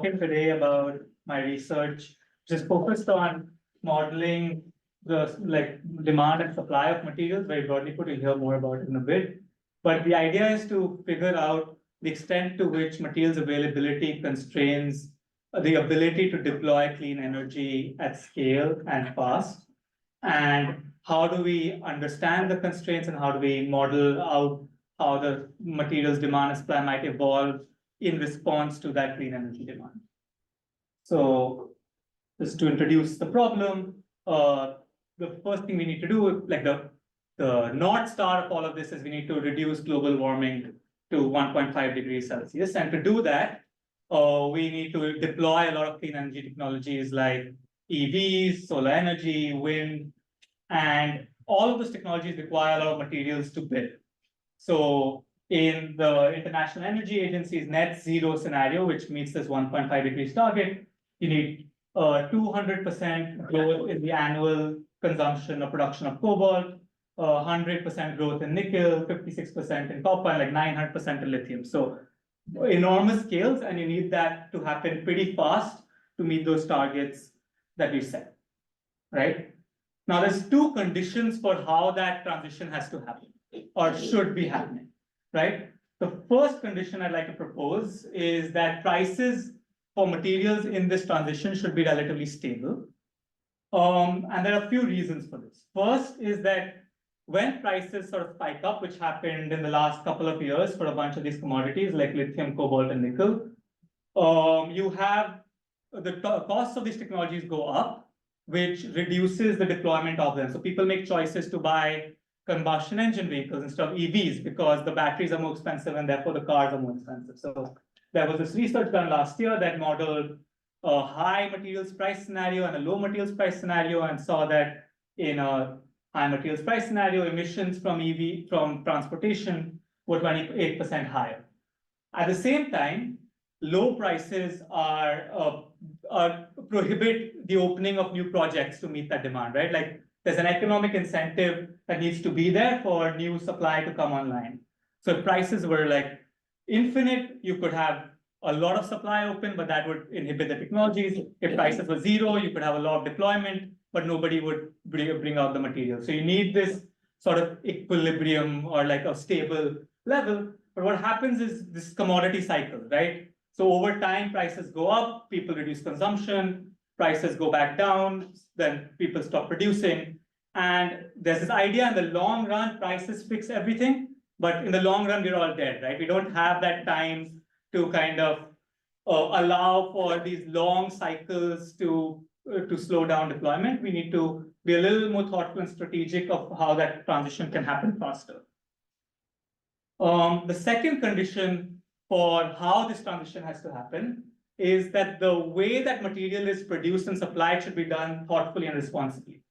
today about my research, which is focused on modeling the demand and supply of materials. Very broadly put, you'll hear more about it in a bit. But the idea is to figure out the extent to which materials availability constrains the ability to deploy clean energy at scale and fast. And how do we understand the constraints and how do we model out how the materials demand and supply might evolve in response to that clean energy demand. So just to introduce the problem, the first thing we need to do, like the North Star of all of this is we need to reduce global warming to 1.5 degrees Celsius. And to do that, we need to deploy a lot of clean energy technologies like EVs, solar energy, wind, and all of those technologies require a lot of materials to build. So in the International Energy Agency's net zero scenario, which meets this 1.5 degrees target, you need 200% growth in the annual consumption or production of cobalt, 100% growth in nickel, 56% in copper, and like 900% in lithium. So enormous scales, and you need that to happen pretty fast to meet those targets that we set, right? Now, there's two conditions for how that transition has to happen or should be happening, right? The first condition I'd like to propose is that prices for materials in this transition should be relatively stable. And there are a few reasons for this. First is that when prices sort of spike up, which happened in the last couple of years for a bunch of these commodities like lithium, cobalt, and nickel, you have the costs of these technologies go up, which reduces the deployment of them. So people make choices to buy combustion engine vehicles instead of EVs because the batteries are more expensive and therefore the cars are more expensive. So there was this research done last year that modeled a high materials price scenario and a low materials price scenario and saw that in a high materials price scenario, emissions from transportation were 28% higher. At the same time, low prices prohibit the opening of new projects to meet that demand, right? Like there's an economic incentive that needs to be there for new supply to come online. So if prices were like infinite, you could have a lot of supply open, but that would inhibit the technologies. If prices were zero, you could have a lot of deployment, but nobody would bring out the material. So you need this sort of equilibrium or like a stable level. But what happens is this commodity cycle, right? So over time, prices go up, people reduce consumption, prices go back down, then people stop producing. And there's this idea in the long run, prices fix everything. But in the long run, we're all dead, right? We don't have that time to kind of allow for these long cycles to slow down deployment. We need to be a little more thoughtful and strategic of how that transition can happen faster. The second condition for how this transition has to happen is that the way that material is produced and supplied should be done thoughtfully and responsibly.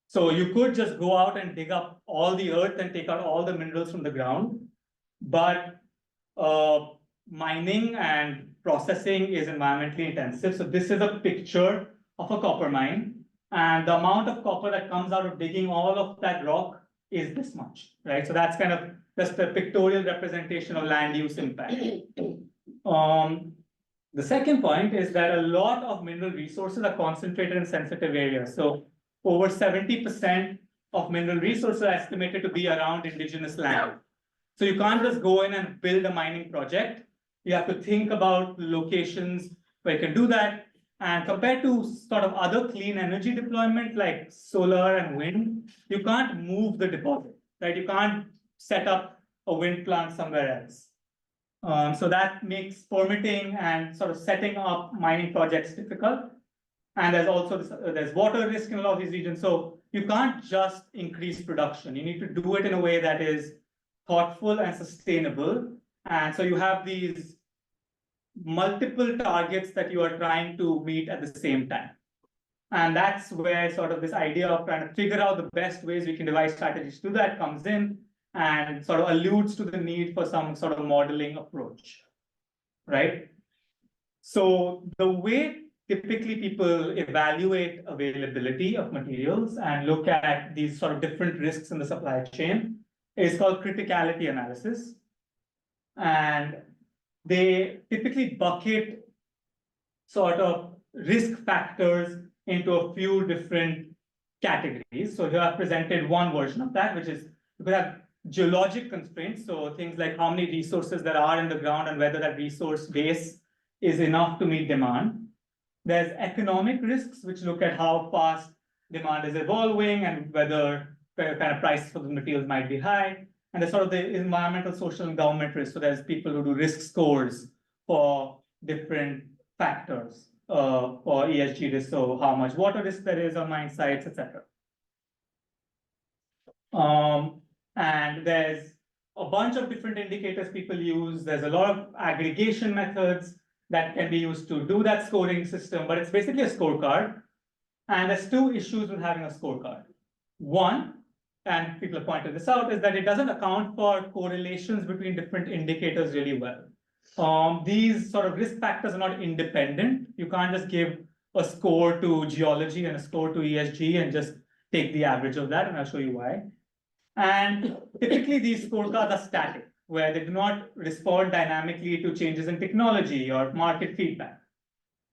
So you could just go out and dig up all the earth and take out all the minerals from the ground, but mining and processing is environmentally intensive. So this is a picture of a copper mine, and the amount of copper that comes out of digging all of that rock is this much, right? So that's kind of just a pictorial representation of land use impact. The second point is that a lot of mineral resources are concentrated in sensitive areas. So over 70% of mineral resources are estimated to be around indigenous land. So you can't just go in and build a mining project. You have to think about locations where you can do that. And compared to sort of other clean energy deployment like solar and wind, you can't move the deposit, right? You can't set up a wind plant somewhere else. So that makes permitting and sort of setting up mining projects difficult. And there's also there's water risk in a lot of these regions. So you can't just increase production. You need to do it in a way that is thoughtful and sustainable. And so you have these multiple targets that you are trying to meet at the same time. And that's where sort of this idea of trying to figure out the best ways we can devise strategies to that comes in and sort of alludes to the need for some sort of modeling approach, right? So the way typically people evaluate availability of materials and look at these sort of different risks in the supply chain is called criticality analysis. And they typically bucket sort of risk factors into a few different categories. So here I've presented one version of that, which is you could have geologic constraints. So things like how many resources there are in the ground and whether that resource base is enough to meet demand. There's economic risks, which look at how fast demand is evolving and whether kind of prices for the materials might be high. And there's sort of the environmental, social, and government risks. So there's people who do risk scores for different factors for ESG risk. So how much water risk there is on mine sites, etc. And there's a bunch of different indicators people use. There's a lot of aggregation methods that can be used to do that scoring system, but it's basically a scorecard. And there's two issues with having a scorecard. One, and people have pointed this out, is that it doesn't account for correlations between different indicators really well. These sort of risk factors are not independent. You can't just give a score to geology and a score to ESG and just take the average of that, and I'll show you why. And typically these scorecards are static, where they do not respond dynamically to changes in technology or market feedback,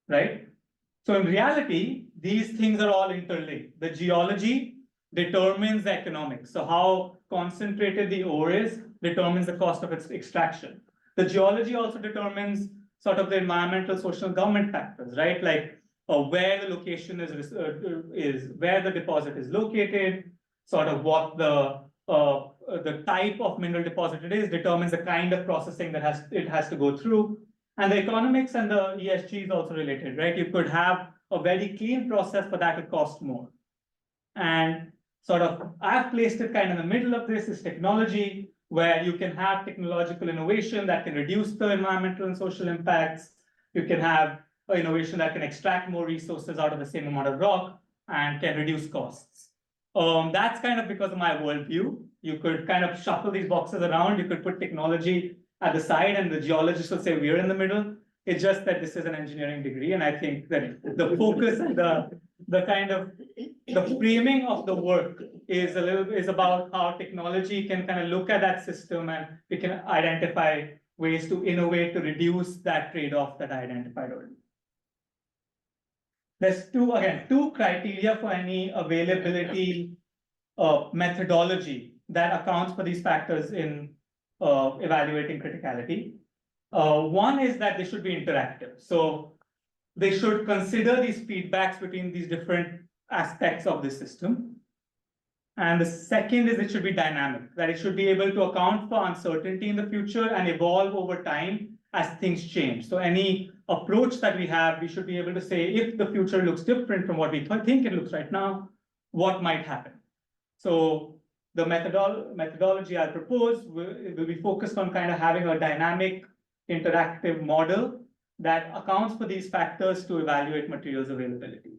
right? So in reality, these things are all interlinked. The geology determines the economics. So how concentrated the ore is determines the cost of its extraction. The geology also determines sort of the environmental, social, government factors, right? Like where the location is where the deposit is located, sort of what the type of mineral deposit it is determines the kind of processing that it has to go through. And the economics and the ESG is also related, right? You could have a very clean process, but that would cost more. And sort of, I've placed it kind of in the middle of this is technology, where you can have technological innovation that can reduce the environmental and social impacts. You can have innovation that can extract more resources out of the same amount of rock and can reduce costs. That's kind of because of my worldview. You could kind of shuffle these boxes around. You could put technology at the side and the geologist will say we're in the middle. It's just that this is an engineering degree. And I think that the focus and the kind of the framing of the work is about how technology can kind of look at that system and we can identify ways to innovate to reduce that trade-off that I identified earlier. There's two criteria for any availability methodology that accounts for these factors in evaluating criticality. One is that they should be interactive. So they should consider these feedbacks between these different aspects of the system. And the second is it should be dynamic, that it should be able to account for uncertainty in the future and evolve over time as things change. So any approach that we have, we should be able to say, if the future looks different from what we think it looks right now, what might happen? So the methodology I propose will be focused on kind of having a dynamic, interactive model that accounts for these factors to evaluate materials availability.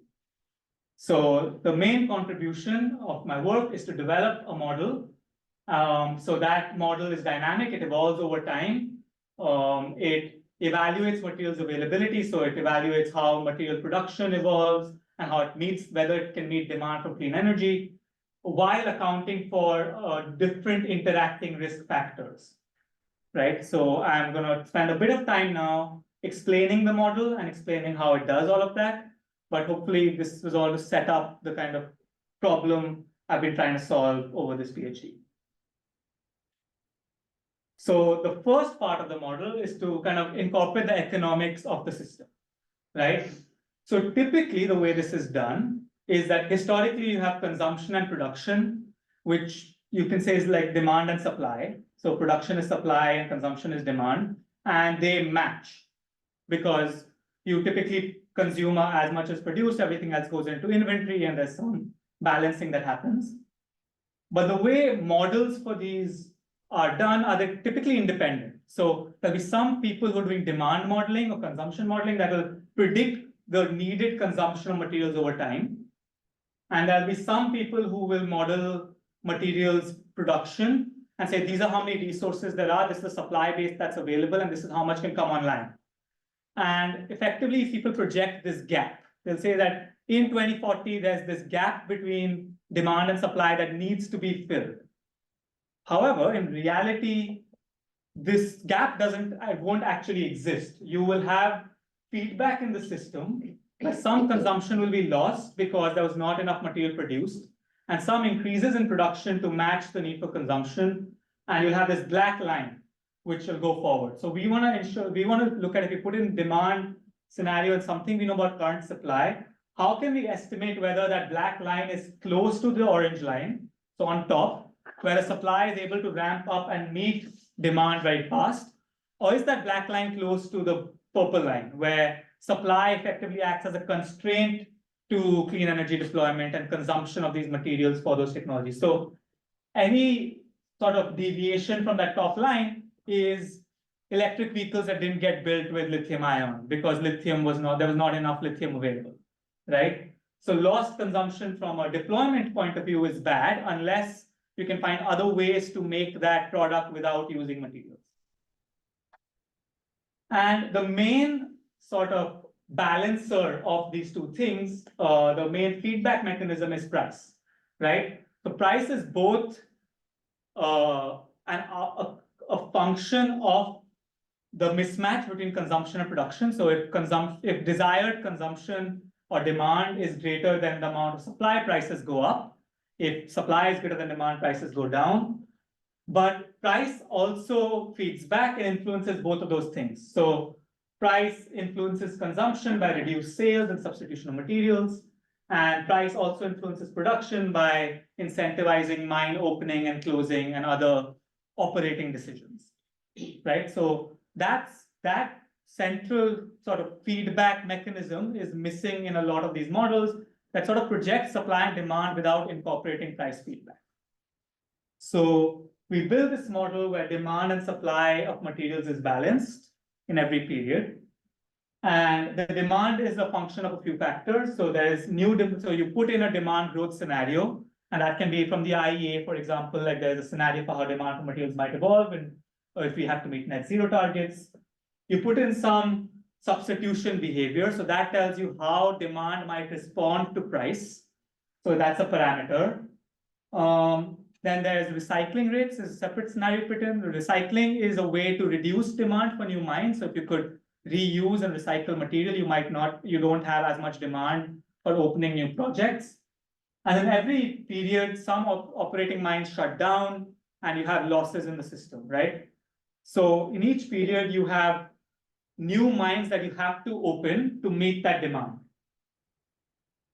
So the main contribution of my work is to develop a model. So that model is dynamic, it evolves over time. It evaluates materials availability, so it evaluates how material production evolves and how it meets, whether it can meet demand for clean energy, while accounting for different interacting risk factors, right? So I'm gonna spend a bit of time now explaining the model and explaining how it does all of that. But hopefully this was all to set up the kind of problem I've been trying to solve over this PhD. So the first part of the model is to kind of incorporate the economics of the system, right? So typically the way this is done is that historically you have consumption and production, which you can say is like demand and supply. So production is supply and consumption is demand, and they match because you typically consume as much as produced, everything else goes into inventory, and there's some balancing that happens. But the way models for these are done are they typically independent. So there'll be some people who are doing demand modeling or consumption modeling that will predict the needed consumption of materials over time. And there'll be some people who will model materials production and say, these are how many resources there are, this is the supply base that's available, and this is how much can come online. And effectively, people project this gap. They'll say that in 2040, there's this gap between demand and supply that needs to be filled. However, in reality, this gap won't actually exist. You will have feedback in the system where some consumption will be lost because there was not enough material produced, and some increases in production to match the need for consumption, and you'll have this black line which will go forward. So we want to look at, if you put in demand scenario and something we know about current supply, how can we estimate whether that black line is close to the orange line, so on top, where the supply is able to ramp up and meet demand very fast, or is that black line close to the purple line, where supply effectively acts as a constraint to clean energy deployment and consumption of these materials for those technologies? So any sort of deviation from that top line is electric vehicles that didn't get built with lithium ion because there was not enough lithium available, right? So lost consumption from a deployment point of view is bad unless you can find other ways to make that product without using materials. And the main sort of balancer of these two things, the main feedback mechanism is price, right? So price is both a function of the mismatch between consumption and production. So if desired consumption or demand is greater than the amount of supply, prices go up. If supply is greater than demand, prices go down. But price also feeds back and influences both of those things. So price influences consumption by reduced sales and substitution of materials. And price also influences production by incentivizing mine opening and closing and other operating decisions, right? So that central sort of feedback mechanism is missing in a lot of these models that sort of project supply and demand without incorporating price feedback. So we build this model where demand and supply of materials is balanced in every period. And the demand is a function of a few factors. So so you put in a demand growth scenario, and that can be from the IEA, for example, like there's a scenario for how demand for materials might evolve, and or if we have to meet net zero targets. You put in some substitution behavior. So that tells you how demand might respond to price. So that's a parameter. Then there's recycling rates, is a separate scenario put in. Recycling is a way to reduce demand for new mines. So if you could reuse and recycle material, you don't have as much demand for opening new projects. And then every period, some operating mines shut down and you have losses in the system, right? So in each period, you have new mines that you have to open to meet that demand.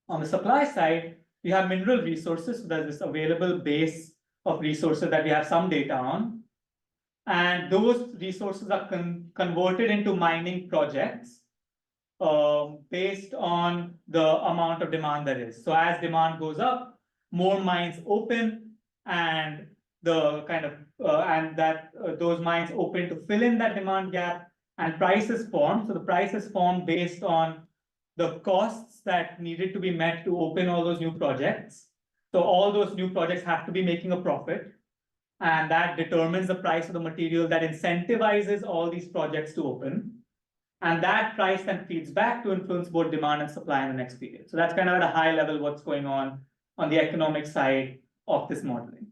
On the supply side, you have mineral resources. So there's this available base of resources that we have some data on. And those resources are converted into mining projects based on the amount of demand there is. So as demand goes up, more mines open, and those mines open to fill in that demand gap, and price is formed. So the price is formed based on the costs that needed to be met to open all those new projects. So all those new projects have to be making a profit, and that determines the price of the material that incentivizes all these projects to open. And that price then feeds back to influence both demand and supply in the next period. So that's kind of at a high level what's going on the economic side of this modeling.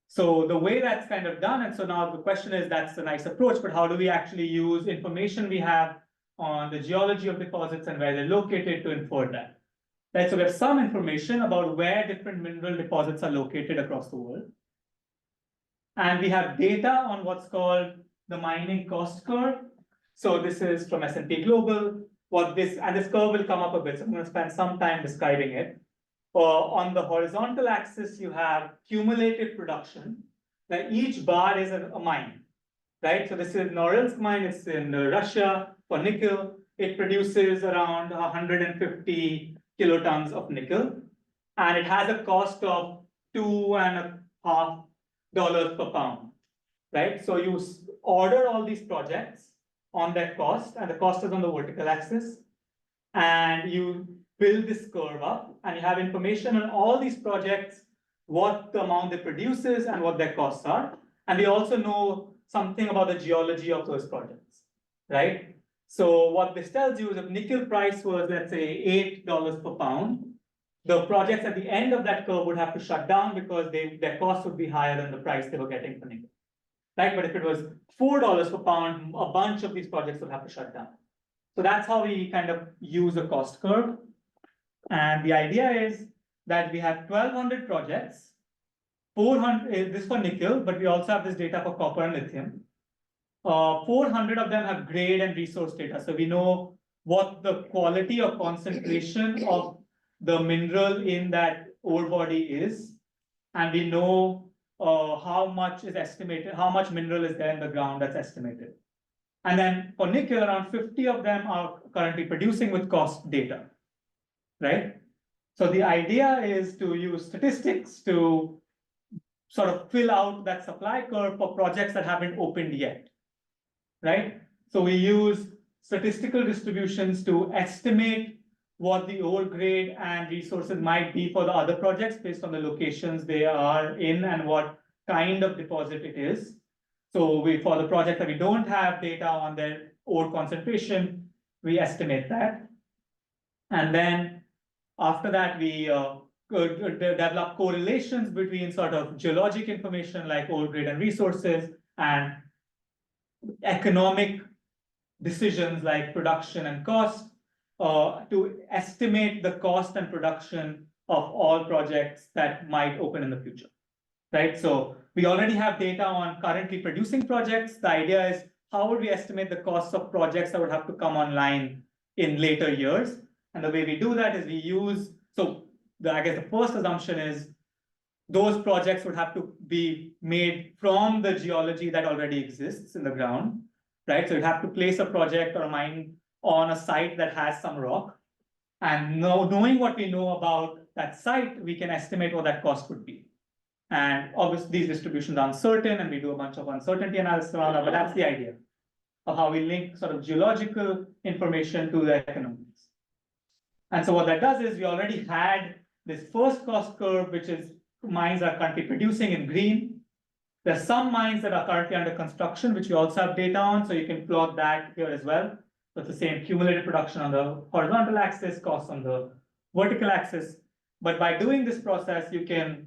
So the way that's kind of done, and so now the question is, that's a nice approach, but how do we actually use information we have on the geology of deposits and where they're located to infer that? Right, so we have some information about where different mineral deposits are located across the world. And we have data on what's called the mining cost curve. So this is from S&P Global. This curve will come up a bit, so I'm going to spend some time describing it. On the horizontal axis, you have cumulative production, where each bar is a mine, right? So this is Norilsk mine, it's in Russia for nickel. It produces around 150 kilotons of nickel, and it has a cost of $2.50 per pound, right? So you order all these projects on that cost, and the cost is on the vertical axis, and you build this curve up, and you have information on all these projects, what the amount they produces and what their costs are. And we also know something about the geology of those projects, right? So what this tells you is if nickel price was, let's say, $8 per pound, the projects at the end of that curve would have to shut down because their cost would be higher than the price they were getting for nickel. right? But if it was $4 per pound, a bunch of these projects would have to shut down. So that's how we kind of use a cost curve. And the idea is that we have 1,200 projects, 400, this for nickel, but we also have this data for copper and lithium. 400 of them have grade and resource data. So we know what the quality or concentration of the mineral in that ore body is. And we know how much is estimated, how much mineral is there in the ground that's estimated. And then for nickel, around 50 of them are currently producing with cost data, right? So the idea is to use statistics to sort of fill out that supply curve for projects that haven't opened yet, right? So we use statistical distributions to estimate what the ore grade and resources might be for the other projects based on the locations they are in and what kind of deposit it is. So for the project that we don't have data on their ore concentration, we estimate that. And then after that, we could develop correlations between sort of geologic information like ore grade and resources and economic decisions like production and cost to estimate the cost and production of all projects that might open in the future, right? So we already have data on currently producing projects. The idea is how would we estimate the costs of projects that would have to come online in later years? And the way we do that is we use, I guess the first assumption is those projects would have to be made from the geology that already exists in the ground, right? So you'd have to place a project or a mine on a site that has some rock. And knowing what we know about that site, we can estimate what that cost would be. And obviously these distributions are uncertain and we do a bunch of uncertainty analysis around that, but that's the idea of how we link sort of geological information to the economics. And so what that does is we already had this first cost curve, which is mines are currently producing in green. There's some mines that are currently under construction, which we also have data on, so you can plot that here as well. So it's the same cumulative production on the horizontal axis, costs on the vertical axis. But by doing this process, you can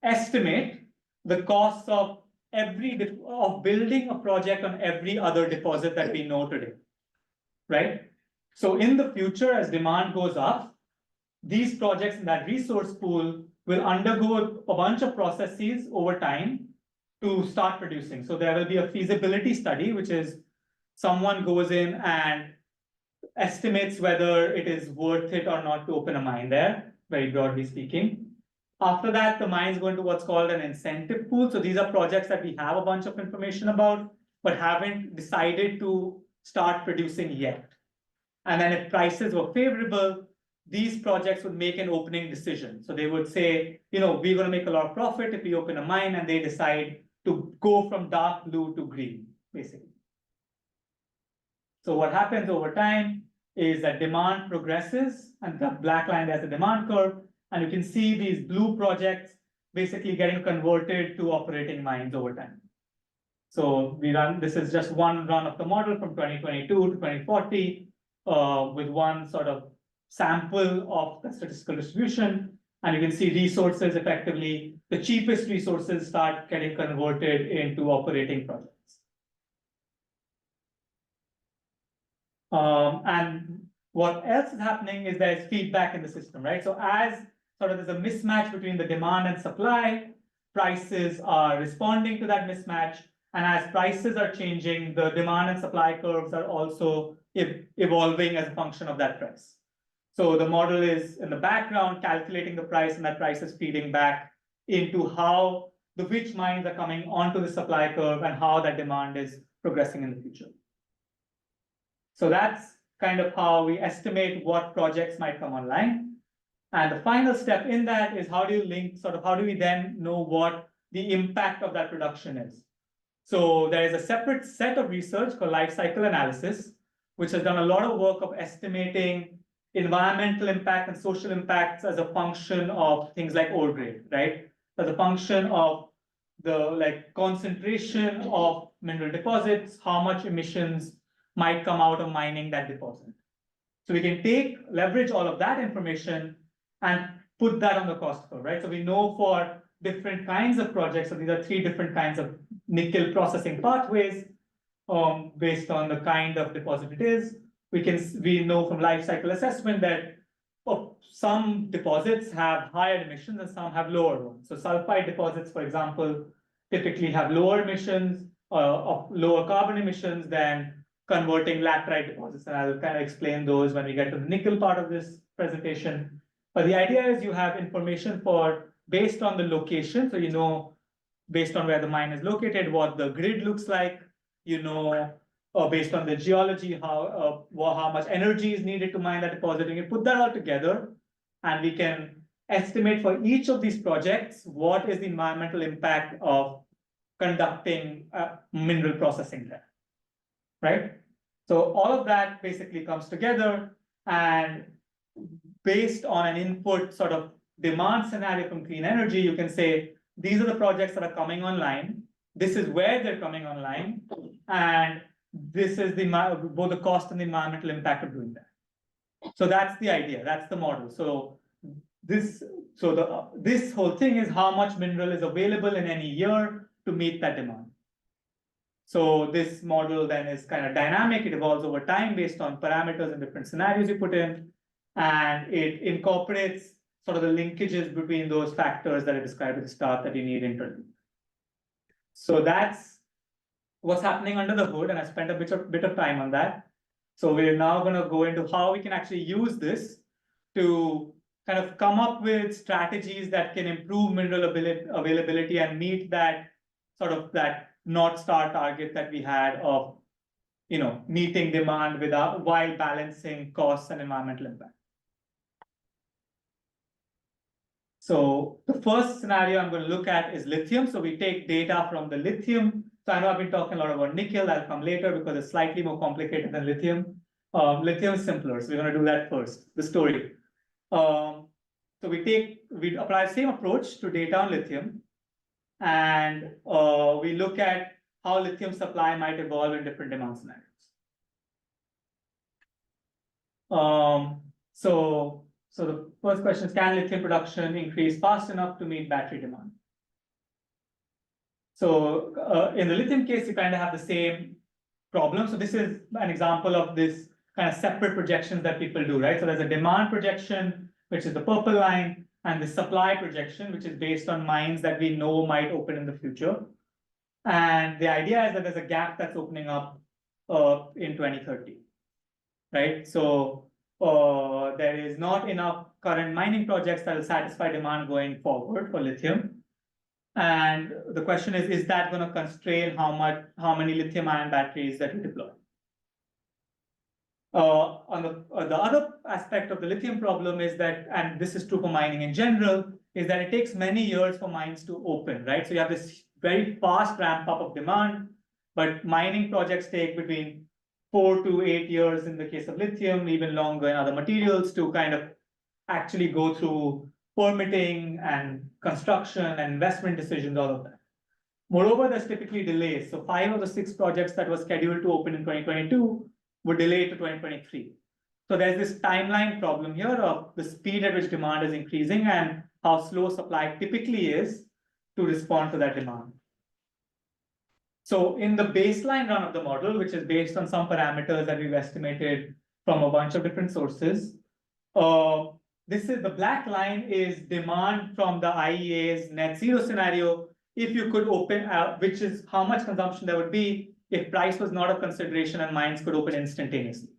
estimate the costs of building a project on every other deposit that we know today, right? So in the future, as demand goes up, these projects in that resource pool will undergo a bunch of processes over time to start producing. So there will be a feasibility study, which is someone goes in and estimates whether it is worth it or not to open a mine there, very broadly speaking. After that, the mines go into what's called an incentive pool. So these are projects that we have a bunch of information about, but haven't decided to start producing yet. And then if prices were favorable, these projects would make an opening decision. So they would say, we're going to make a lot of profit if we open a mine, and they decide to go from dark blue to green, basically. So what happens over time is that demand progresses, and the black line there's the demand curve, and you can see these blue projects basically getting converted to operating mines over time. So this is just one run of the model from 2022 to 2040 with one sort of sample of the statistical distribution. And you can see resources effectively, the cheapest resources start getting converted into operating projects. And what else is happening is there's feedback in the system, right? So as sort of there's a mismatch between the demand and supply, prices are responding to that mismatch. And as prices are changing, the demand and supply curves are also evolving as a function of that price. So the model is in the background calculating the price, and that price is feeding back into which mines are coming onto the supply curve and how that demand is progressing in the future. So that's kind of how we estimate what projects might come online. And the final step in that is how do we then know what the impact of that production is? So there is a separate set of research called life cycle analysis, which has done a lot of work of estimating environmental impact and social impacts as a function of things like ore grade, right? As a function of the concentration of mineral deposits, how much emissions might come out of mining that deposit. So we can leverage all of that information and put that on the cost curve, right? So we know for different kinds of projects, so these are 3 different kinds of nickel processing pathways based on the kind of deposit it is. We know from life cycle assessment that some deposits have higher emissions and some have lower ones. So sulfide deposits, for example, typically have lower emissions of lower carbon emissions than converting laterite deposits. And I'll kind of explain those when we get to the nickel part of this presentation. But the idea is you have information based on the location. So you know, based on where the mine is located, what the grid looks like, you know, based on the geology, how much energy is needed to mine that deposit. And you put that all together, and we can estimate for each of these projects what is the environmental impact of conducting mineral processing there, right? So all of that basically comes together, and based on an input sort of demand scenario from clean energy, you can say, these are the projects that are coming online. This is where they're coming online. And this is both the cost and the environmental impact of doing that. So that's the idea. That's the model. So this whole thing is how much mineral is available in any year to meet that demand. So this model then is kind of dynamic. It evolves over time based on parameters and different scenarios you put in. And it incorporates sort of the linkages between those factors that I described at the start that you need internally. So that's what's happening under the hood, and I spent a bit of time on that. So we're now going to go into how we can actually use this to kind of come up with strategies that can improve mineral availability and meet that sort of that North Star target that we had of, you know, meeting demand while balancing costs and environmental impact. So the first scenario I'm going to look at is lithium. So we take data from the lithium. So I know I've been talking a lot about nickel. I'll come later because it's slightly more complicated than lithium. Lithium is simpler, so we're going to do that first, the story. So we apply the same approach to data on lithium, and we look at how lithium supply might evolve in different demand scenarios. So the first question is, can lithium production increase fast enough to meet battery demand? So in the lithium case, you kind of have the same problem. So this is an example of this kind of separate projections that people do, right? So there's a demand projection, which is the purple line, and the supply projection, which is based on mines that we know might open in the future. And the idea is that there's a gap that's opening up in 2030, right? So there is not enough current mining projects that will satisfy demand going forward for lithium. And the question is that going to constrain how many lithium-ion batteries that we deploy? On the other aspect of the lithium problem is that, and this is true for mining in general, is that it takes many years for mines to open, right? So you have this very fast ramp up of demand, but mining projects take between 4 to 8 years in the case of lithium, even longer in other materials, to kind of actually go through permitting and construction and investment decisions, all of that. Moreover, there's typically delays. So 5 of the 6 projects that were scheduled to open in 2022 were delayed to 2023. So there's this timeline problem here of the speed at which demand is increasing and how slow supply typically is to respond to that demand. So in the baseline run of the model, which is based on some parameters that we've estimated from a bunch of different sources, the black line is demand from the IEA's net zero scenario. If you could open, which is how much consumption there would be if price was not a consideration and mines could open instantaneously.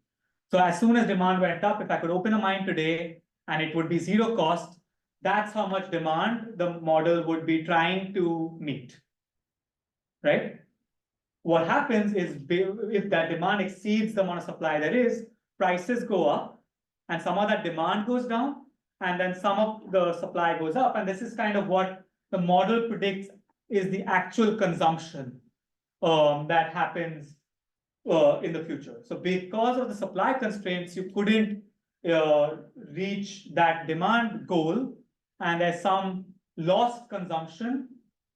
So as soon as demand went up, if I could open a mine today and it would be zero cost, that's how much demand the model would be trying to meet, right? What happens is if that demand exceeds the amount of supply there is, prices go up and some of that demand goes down and then some of the supply goes up. And this is kind of what the model predicts is the actual consumption that happens in the future. So because of the supply constraints, you couldn't reach that demand goal, and there's some lost consumption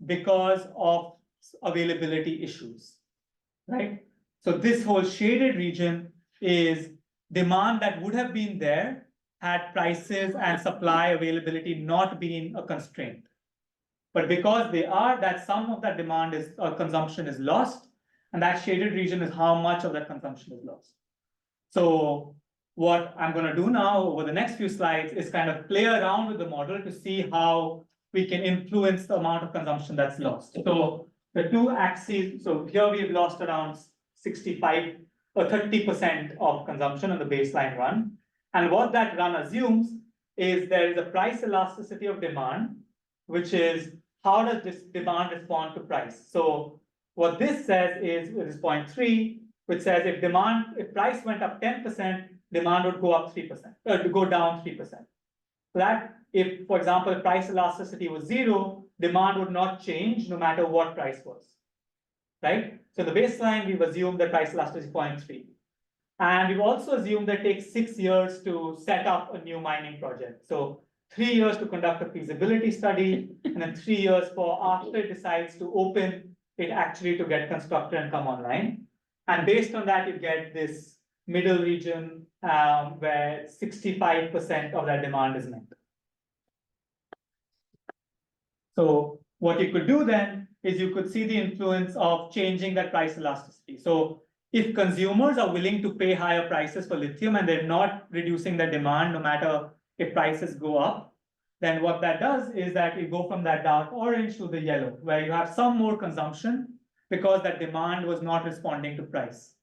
because of availability issues, right? So this whole shaded region is demand that would have been there had prices and supply availability not been a constraint. But because they are, that some of that demand is consumption is lost, and that shaded region is how much of that consumption is lost. So what I'm going to do now over the next few slides is kind of play around with the model to see how we can influence the amount of consumption that's lost. So the two axes, so here we've lost around 65 or 30% of consumption on the baseline run. And what that run assumes is there is a price elasticity of demand, which is how does this demand respond to price? So what this says is 0.3, which says if price went up 10%, demand would go up 3%, go down 3%. That if, for example, price elasticity was 0, demand would not change no matter what price was, right? So the baseline, we've assumed that price elasticity is 0.3. And we've also assumed that it takes 6 years to set up a new mining project. So 3 years to conduct a feasibility study, and then 3 years for after it decides to open it actually to get constructed and come online. And based on that, you get this middle region where 65% of that demand is met. So what you could do then is you could see the influence of changing that price elasticity. So if consumers are willing to pay higher prices for lithium and they're not reducing their demand no matter if prices go up, then what that does is that you go from that dark orange to the yellow, where you have some more consumption because that demand was not responding to price.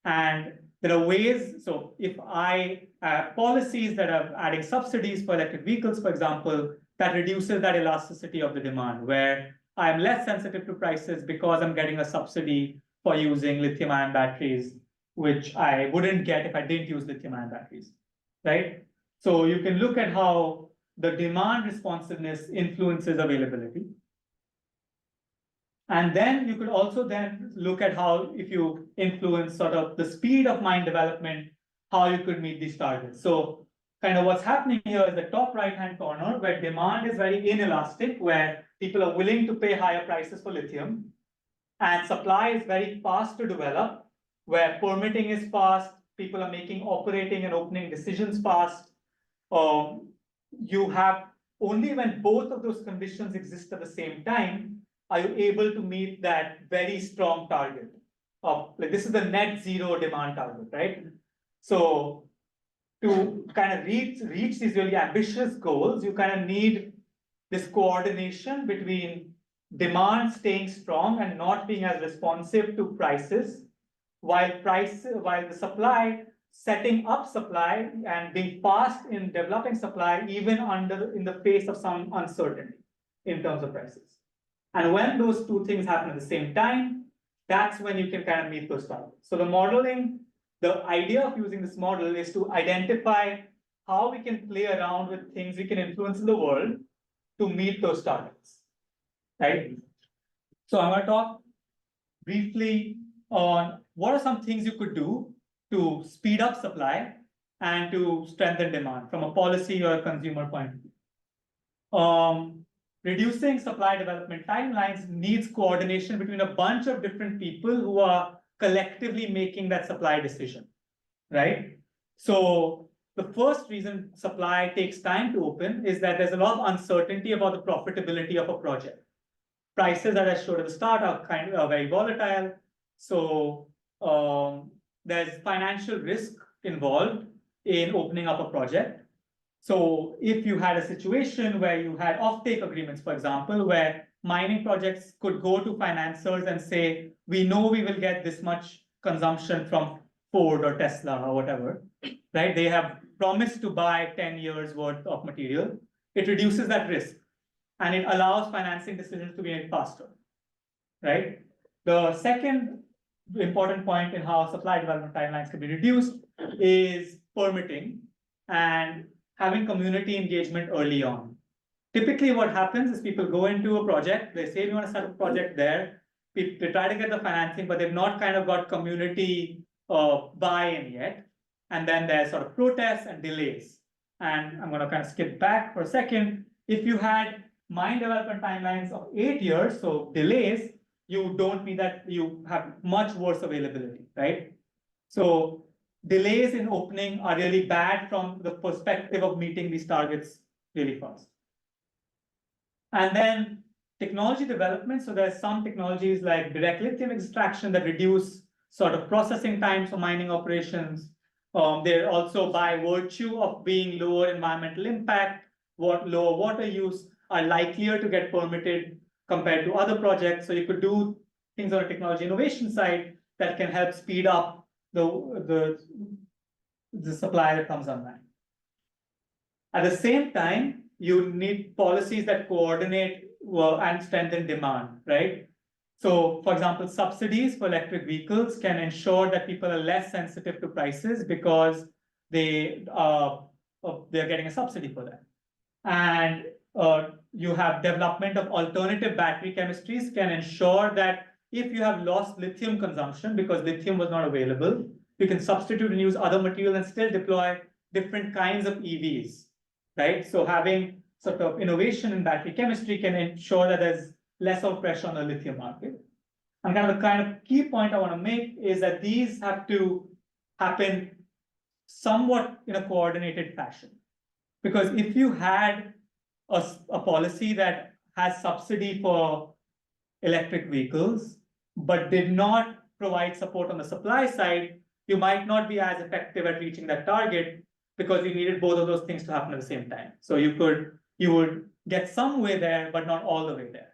And there are ways, so if I have policies that are adding subsidies for electric vehicles, for example, that reduces that elasticity of the demand, where I'm less sensitive to prices because I'm getting a subsidy for using lithium-ion batteries, which I wouldn't get if I didn't use lithium-ion batteries, right? So you can look at how the demand responsiveness influences availability. And then you could also then look at how, if you influence sort of the speed of mine development, how you could meet these targets. So kind of what's happening here is the top right-hand corner, where demand is very inelastic, where people are willing to pay higher prices for lithium, and supply is very fast to develop, where permitting is fast, people are making operating and opening decisions fast. You have only when both of those conditions exist at the same time are you able to meet that very strong target of, like, this is the net zero demand target, right? So to kind of reach these really ambitious goals, you kind of need this coordination between demand staying strong and not being as responsive to prices, while the supply setting up supply and being fast in developing supply, even in the face of some uncertainty in terms of prices. And when those two things happen at the same time, that's when you can kind of meet those targets. So the modeling, the idea of using this model is to identify how we can play around with things we can influence in the world to meet those targets, right? So I'm going to talk briefly on what are some things you could do to speed up supply and to strengthen demand from a policy or a consumer point of view. Reducing supply development timelines needs coordination between a bunch of different people who are collectively making that supply decision, right? So the first reason supply takes time to open is that there's a lot of uncertainty about the profitability of a project. Prices that I showed at the start are very volatile. So there's financial risk involved in opening up a project. So if you had a situation where you had offtake agreements, for example, where mining projects could go to financiers and say, we know we will get this much consumption from Ford or Tesla or whatever, right? They have promised to buy 10 years worth of material. It reduces that risk and it allows financing decisions to be made faster, right? The second important point in how supply development timelines can be reduced is permitting and having community engagement early on. Typically what happens is people go into a project, they say we want to start a project there, they try to get the financing, but they've not kind of got community buy-in yet. And then there's sort of protests and delays. And I'm going to kind of skip back for a second. If you had mine development timelines of 8 years, so delays, you don't mean that you have much worse availability, right? So delays in opening are really bad from the perspective of meeting these targets really fast. And then technology development. So there's some technologies like direct lithium extraction that reduce sort of processing times for mining operations. They're also, by virtue of being lower environmental impact, lower water use, are likelier to get permitted compared to other projects. So you could do things on a technology innovation side that can help speed up the supply that comes online. At the same time, you need policies that coordinate and strengthen demand, right? So, for example, subsidies for electric vehicles can ensure that people are less sensitive to prices because they're getting a subsidy for that. And you have development of alternative battery chemistries can ensure that if you have lost lithium consumption because lithium was not available, you can substitute and use other materials and still deploy different kinds of EVs, right? So having sort of innovation in battery chemistry can ensure that there's less of pressure on the lithium market. And kind of key point I want to make is that these have to happen somewhat in a coordinated fashion. Because if you had a policy that has subsidy for electric vehicles, but did not provide support on the supply side, you might not be as effective at reaching that target because you needed both of those things to happen at the same time. So you would get some way there, but not all the way there.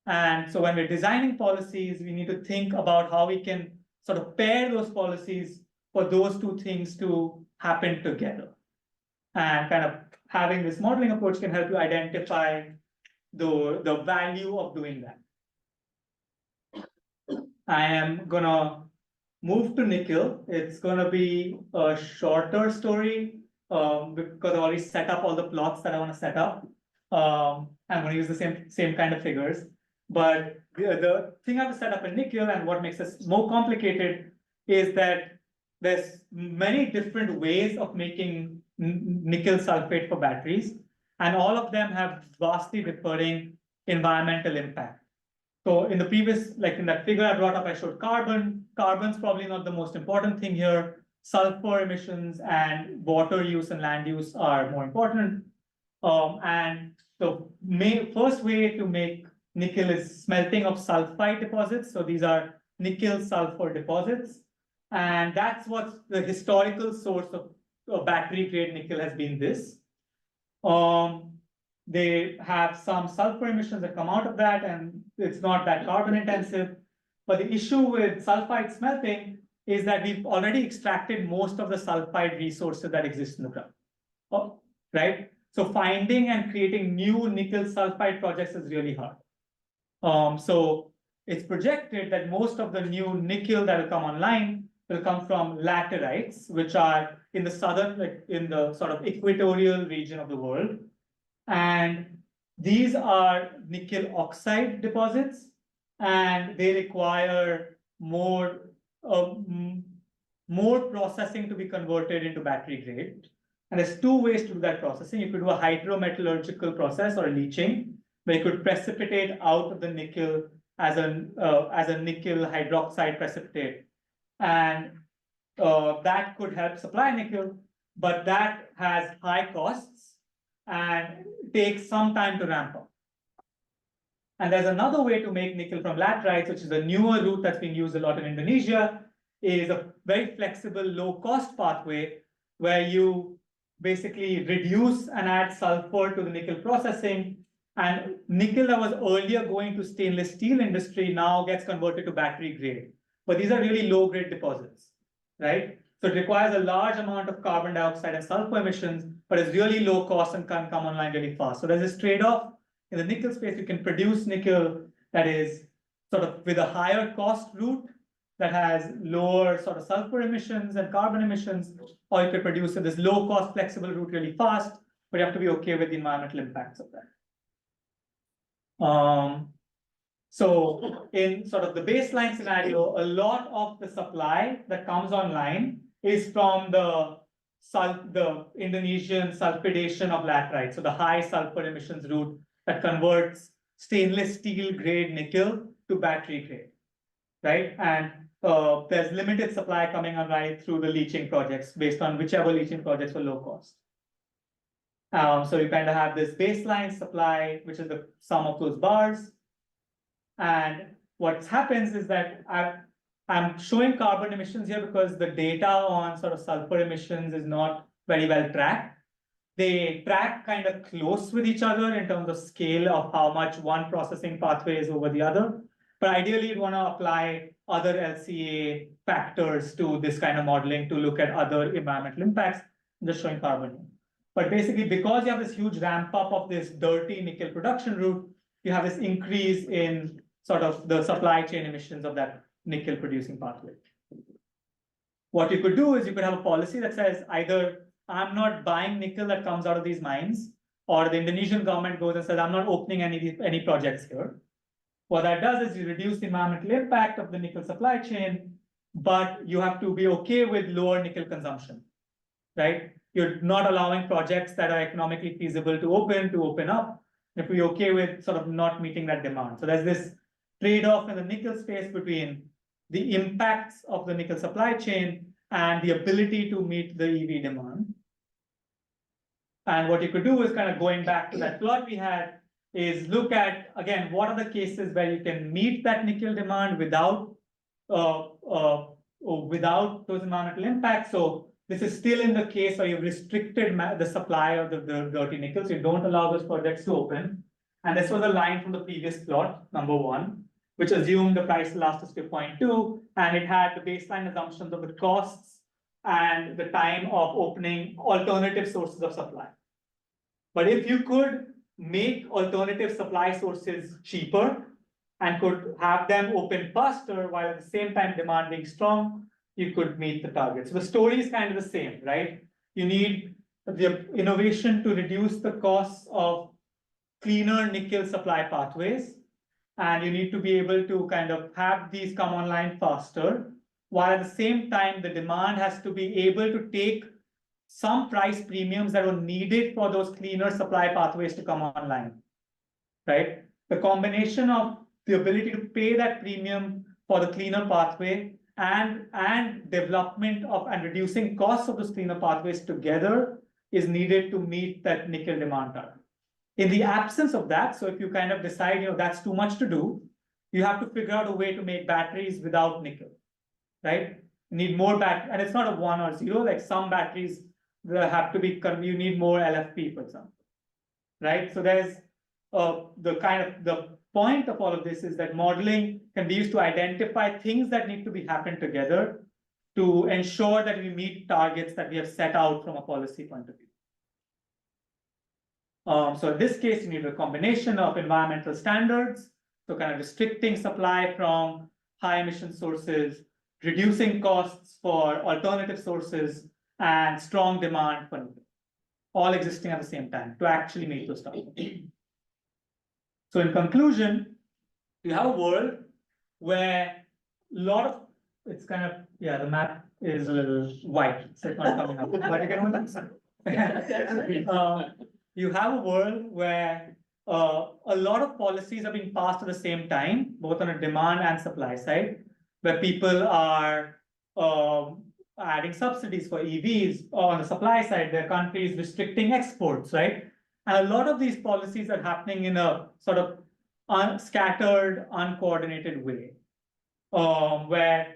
And so when we're designing policies, we need to think about how we can sort of pair those policies for those two things to happen together. And kind of having this modeling approach can help you identify the value of doing that. I am gonna move to nickel. It's gonna be a shorter story because I've already set up all the plots that I want to set up. I'm going to use the same kind of figures. But the thing I have to set up in nickel and what makes this more complicated is that there's many different ways of making nickel sulfate for batteries, and all of them have vastly differing environmental impact. So in the previous, like in that figure I brought up, I showed carbon. Carbon's probably not the most important thing here. Sulfur emissions and water use and land use are more important. And the first way to make nickel is smelting of sulfide deposits. So these are nickel sulfur deposits. And that's what the historical source of battery grade nickel has been this. They have some sulfur emissions that come out of that, and it's not that carbon intensive. But the issue with sulfide smelting is that we've already extracted most of the sulfide resources that exist in the ground, right? So finding and creating new nickel sulfide projects is really hard. So it's projected that most of the new nickel that will come online will come from laterites, which are in the southern, like in the sort of equatorial region of the world. And these are nickel oxide deposits, and they require more processing to be converted into battery grade. And there's two ways to do that processing. You could do a hydrometallurgical process or leaching, where you could precipitate out of the nickel as a nickel hydroxide precipitate. And that could help supply nickel, but that has high costs and takes some time to ramp up. And there's another way to make nickel from laterites, which is a newer route that's being used a lot in Indonesia, is a very flexible, low-cost pathway where you basically reduce and add sulfur to the nickel processing, and nickel that was earlier going to stainless steel industry now gets converted to battery grade. But these are really low-grade deposits, right? So it requires a large amount of carbon dioxide and sulfur emissions, but it's really low cost and can come online really fast. So there's this trade-off. In the nickel space, you can produce nickel that is sort of with a higher cost route that has lower sort of sulfur emissions and carbon emissions, or you could produce this low-cost flexible route really fast, but you have to be okay with the environmental impacts of that. So in sort of the baseline scenario, a lot of the supply that comes online is from the Indonesian sulfidation of laterite, so the high sulfur emissions route that converts stainless steel grade nickel to battery grade, right? And there's limited supply coming online through the leaching projects based on whichever leaching projects were low cost. So you kind of have this baseline supply, which is the sum of those bars. And what happens is that I'm showing carbon emissions here because the data on sort of sulfur emissions is not very well tracked. They track kind of close with each other in terms of scale of how much one processing pathway is over the other. But ideally, you want to apply other LCA factors to this kind of modeling to look at other environmental impacts, just showing carbon. But basically, because you have this huge ramp up of this dirty nickel production route, you have this increase in sort of the supply chain emissions of that nickel producing pathway. What you could do is you could have a policy that says either I'm not buying nickel that comes out of these mines, or the Indonesian government goes and says I'm not opening any projects here. What that does is you reduce the environmental impact of the nickel supply chain, but you have to be okay with lower nickel consumption, right? You're not allowing projects that are economically feasible to open up. You have to be okay with sort of not meeting that demand. So there's this trade-off in the nickel space between the impacts of the nickel supply chain and the ability to meet the EV demand. And what you could do is kind of going back to that plot we had is look at, again, what are the cases where you can meet that nickel demand without those environmental impacts. So this is still in the case where you've restricted the supply of the dirty nickel, so you don't allow those projects to open. And this was a line from the previous plot, number 1, which assumed the price elasticity of 0.2, and it had the baseline assumptions of the costs and the time of opening alternative sources of supply. But if you could make alternative supply sources cheaper and could have them open faster while at the same time demand being strong, you could meet the target. So the story is kind of the same, right? You need the innovation to reduce the costs of cleaner nickel supply pathways, and you need to be able to kind of have these come online faster, while at the same time the demand has to be able to take some price premiums that were needed for those cleaner supply pathways to come online, right? The combination of the ability to pay that premium for the cleaner pathway and development of and reducing costs of those cleaner pathways together is needed to meet that nickel demand target. In the absence of that, so if you kind of decide, that's too much to do, you have to figure out a way to make batteries without nickel, right? You need more battery, and it's not a 1 or 0, like some batteries have to be, you need more LFP, for example, right? So there's the point of all of this is that modeling can be used to identify things that need to happen together to ensure that we meet targets that we have set out from a policy point of view. So in this case, you need a combination of environmental standards, so kind of restricting supply from high emission sources, reducing costs for alternative sources, and strong demand for nickel, all existing at the same time to actually meet those targets. So in conclusion, you have a world where a lot of, it's kind of, yeah, the map is a little white, so it's not coming up, but you can understand. You have a world where a lot of policies are being passed at the same time, both on a demand and supply side, where people are adding subsidies for EVs. On the supply side, there are countries restricting exports, right? And a lot of these policies are happening in a sort of scattered, uncoordinated way, where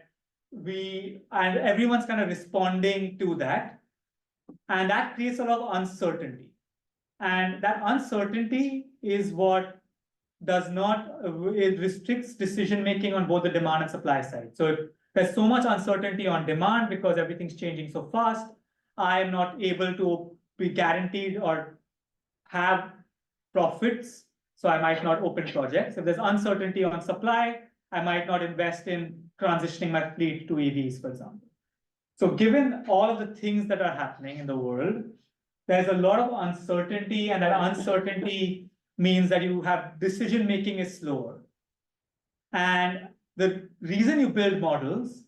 everyone's kind of responding to that. And that creates a lot of uncertainty. And that uncertainty is what it restricts decision-making on both the demand and supply side. So if there's so much uncertainty on demand because everything's changing so fast, I am not able to be guaranteed or have profits, so I might not open projects. If there's uncertainty on supply, I might not invest in transitioning my fleet to EVs, for example. So given all of the things that are happening in the world, there's a lot of uncertainty, and that uncertainty means that you have decision-making is slower. And the reason you build models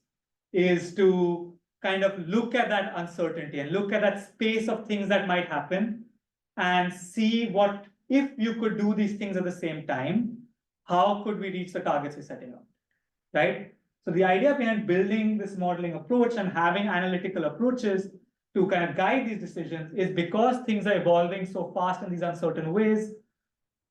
is to kind of look at that uncertainty and look at that space of things that might happen and see what, if you could do these things at the same time, how could we reach the targets we're setting up, right? So the idea behind building this modeling approach and having analytical approaches to kind of guide these decisions is because things are evolving so fast in these uncertain ways,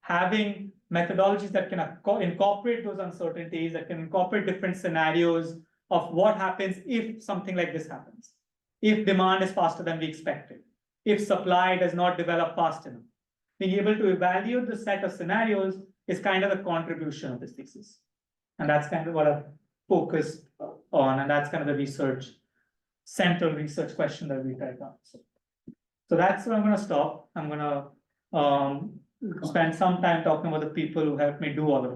having methodologies that can incorporate those uncertainties, that can incorporate different scenarios of what happens if something like this happens. If demand is faster than we expected, if supply does not develop fast enough. Being able to evaluate the set of scenarios is kind of the contribution of this thesis. And that's kind of what I've focused on, and that's kind of the central research question that we try to answer. So that's where I'm gonna stop. I'm gonna spend some time talking about the people who helped me do all of